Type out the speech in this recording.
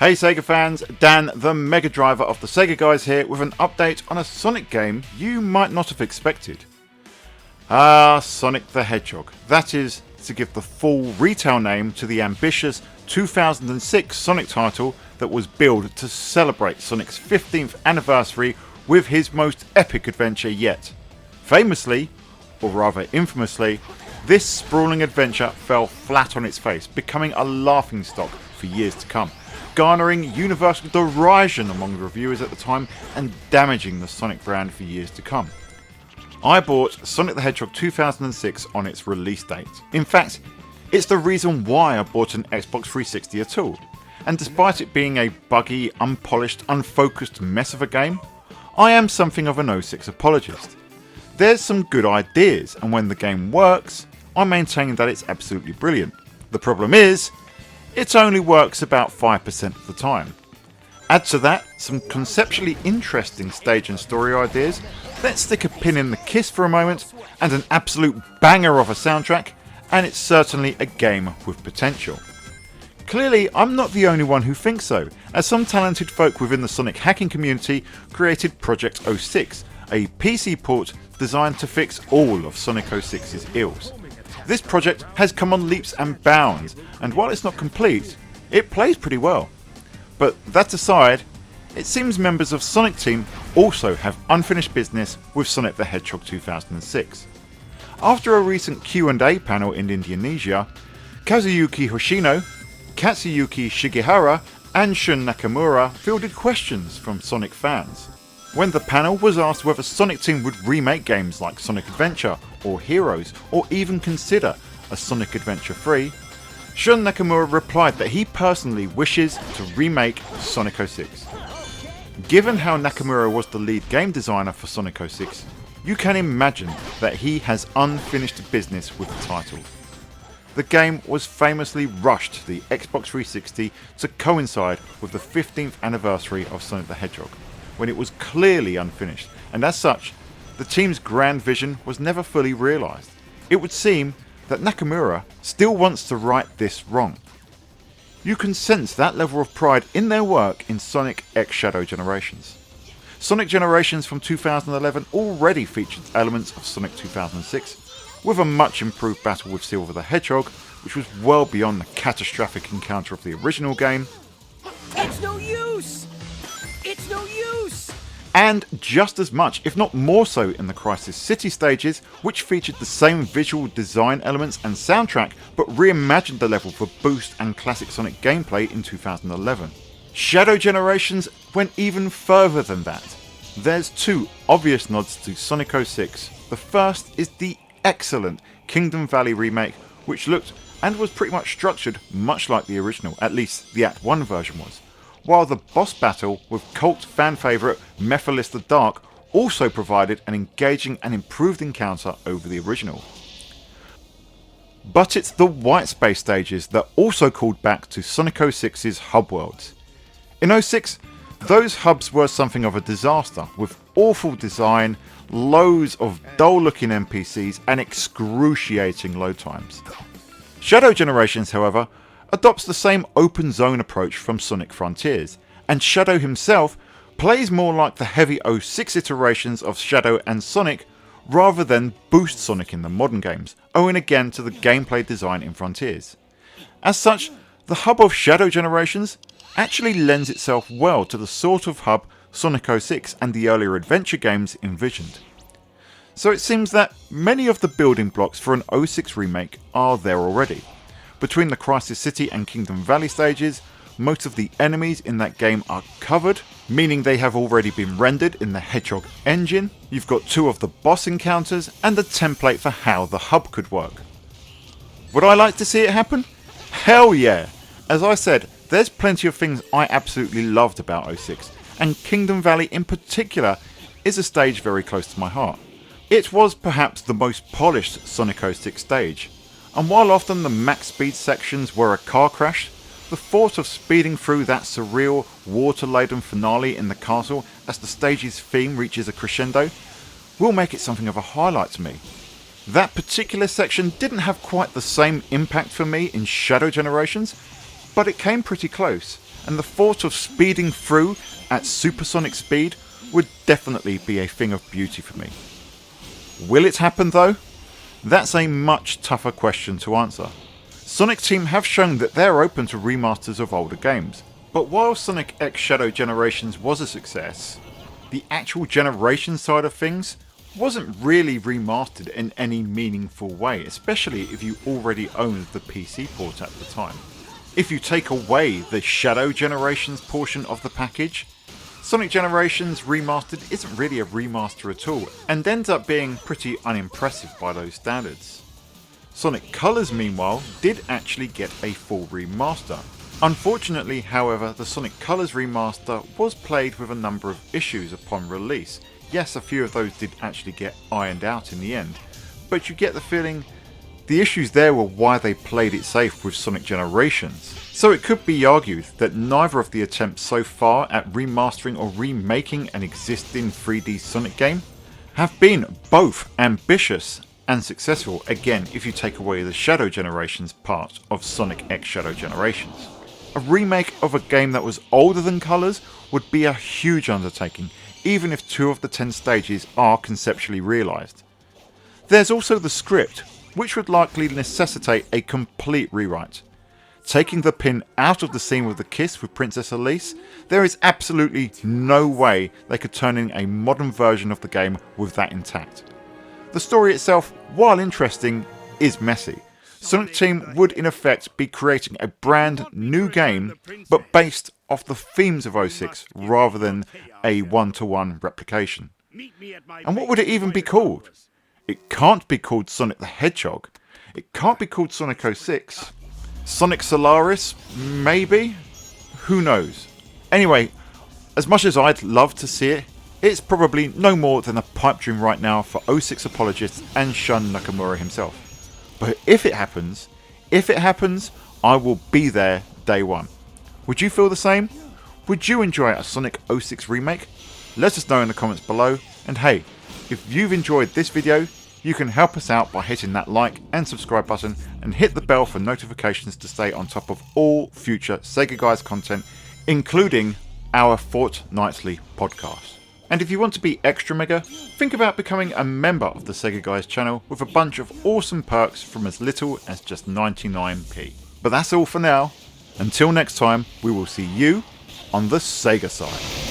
Hey Sega fans, Dan the Mega Driver of the Sega Guys here with an update on a Sonic game you might not have expected. Sonic the Hedgehog. That is, to give the full retail name to the ambitious 2006 Sonic title that was billed to celebrate Sonic's 15th anniversary with his most epic adventure yet. Famously, or rather infamously, this sprawling adventure fell flat on its face, becoming a laughingstock for years to come, garnering universal derision among reviewers at the time and damaging the Sonic brand for years to come. I bought Sonic the Hedgehog 2006 on its release date. In fact, it's the reason why I bought an Xbox 360 at all. And despite it being a buggy, unpolished, unfocused mess of a game, I am something of an 06 apologist. There's some good ideas, and when the game works, I maintain that it's absolutely brilliant. The problem is, it only works about 5% of the time. Add to that some conceptually interesting stage and story ideas, let's stick a pin in the Kiss for a moment, and an absolute banger of a soundtrack, and it's certainly a game with potential. Clearly, I'm not the only one who thinks so, as some talented folk within the Sonic hacking community created Project 06, a PC port designed to fix all of Sonic 06's ills. This project has come on leaps and bounds, and while it's not complete, it plays pretty well. But that aside, it seems members of Sonic Team also have unfinished business with Sonic the Hedgehog 2006. After a recent Q&A panel in Indonesia, Kazuyuki Hoshino, Katsuyuki Shigehara and Shun Nakamura fielded questions from Sonic fans. When the panel was asked whether Sonic Team would remake games like Sonic Adventure or Heroes, or even consider a Sonic Adventure 3, Shun Nakamura replied that he personally wishes to remake Sonic 06. Given how Nakamura was the lead game designer for Sonic 06, you can imagine that he has unfinished business with the title. The game was famously rushed to the Xbox 360 to coincide with the 15th anniversary of Sonic the Hedgehog, when it was clearly unfinished, and as such, the team's grand vision was never fully realised. It would seem that Nakamura still wants to right this wrong. You can sense that level of pride in their work in Sonic X Shadow Generations. Sonic Generations from 2011 already featured elements of Sonic 2006, with a much improved battle with Silver the Hedgehog, which was well beyond the catastrophic encounter of the original game. It's no use! It's no use! And just as much, if not more so, in the Crisis City stages, which featured the same visual design elements and soundtrack, but reimagined the level for boost and classic Sonic gameplay in 2011. Shadow Generations went even further than that. There's two obvious nods to Sonic 06. The first is the excellent Kingdom Valley remake, which looked and was pretty much structured much like the original, at least the Act 1 version was, while the boss battle with cult fan favourite Mephiles the Dark also provided an engaging and improved encounter over the original. But it's the white space stages that also called back to Sonic 06's hub worlds. In 06, those hubs were something of a disaster, with awful design, loads of dull looking NPCs and excruciating load times. Shadow Generations, however, adopts the same open zone approach from Sonic Frontiers, and Shadow himself plays more like the heavy 06 iterations of Shadow and Sonic rather than Boost Sonic in the modern games, owing again to the gameplay design in Frontiers. As such, the hub of Shadow Generations actually lends itself well to the sort of hub Sonic 06 and the earlier adventure games envisioned. So it seems that many of the building blocks for an 06 remake are there already. Between the Crisis City and Kingdom Valley stages, most of the enemies in that game are covered, meaning they have already been rendered in the Hedgehog engine. You've got two of the boss encounters and a template for how the hub could work. Would I like to see it happen? Hell yeah! As I said, there's plenty of things I absolutely loved about 06, and Kingdom Valley in particular is a stage very close to my heart. It was perhaps the most polished Sonic 06 stage, and while often the max speed sections were a car crash, the thought of speeding through that surreal, water-laden finale in the castle as the stage's theme reaches a crescendo will make it something of a highlight to me. That particular section didn't have quite the same impact for me in Shadow Generations, but it came pretty close, and the thought of speeding through at supersonic speed would definitely be a thing of beauty for me. Will it happen though? That's a much tougher question to answer. Sonic Team have shown that they're open to remasters of older games, but while Sonic X Shadow Generations was a success, the actual generation side of things wasn't really remastered in any meaningful way, especially if you already owned the PC port at the time. If you take away the Shadow Generations portion of the package, Sonic Generations Remastered isn't really a remaster at all, and ends up being pretty unimpressive by those standards. Sonic Colors, meanwhile, did actually get a full remaster. Unfortunately, however, the Sonic Colors remaster was plagued with a number of issues upon release. Yes, a few of those did actually get ironed out in the end, but you get the feeling the issues there were why they played it safe with Sonic Generations. So it could be argued that neither of the attempts so far at remastering or remaking an existing 3D Sonic game have been both ambitious and successful, again if you take away the Shadow Generations part of Sonic X Shadow Generations. A remake of a game that was older than Colors would be a huge undertaking, even if 2 of the 10 stages are conceptually realised. There's also the script, which would likely necessitate a complete rewrite. Taking the pin out of the scene with the kiss with Princess Elise, there is absolutely no way they could turn in a modern version of the game with that intact. The story itself, while interesting, is messy. Sonic Team would in effect be creating a brand new game, but based off the themes of 06 rather than a one-to-one replication. And what would it even be called? It can't be called Sonic the Hedgehog. It can't be called Sonic 06. Sonic Solaris? Maybe? Who knows? Anyway, as much as I'd love to see it, it's probably no more than a pipe dream right now for 06 apologists and Shun Nakamura himself. But if it happens, I will be there day one. Would you feel the same? Would you enjoy a Sonic 06 remake? Let us know in the comments below, and hey, if you've enjoyed this video, you can help us out by hitting that like and subscribe button and hit the bell for notifications to stay on top of all future Sega Guys content, including our fortnightly podcast. And if you want to be extra mega, think about becoming a member of the Sega Guys channel with a bunch of awesome perks from as little as just 99p. But that's all for now. Until next time, we will see you on the Sega side.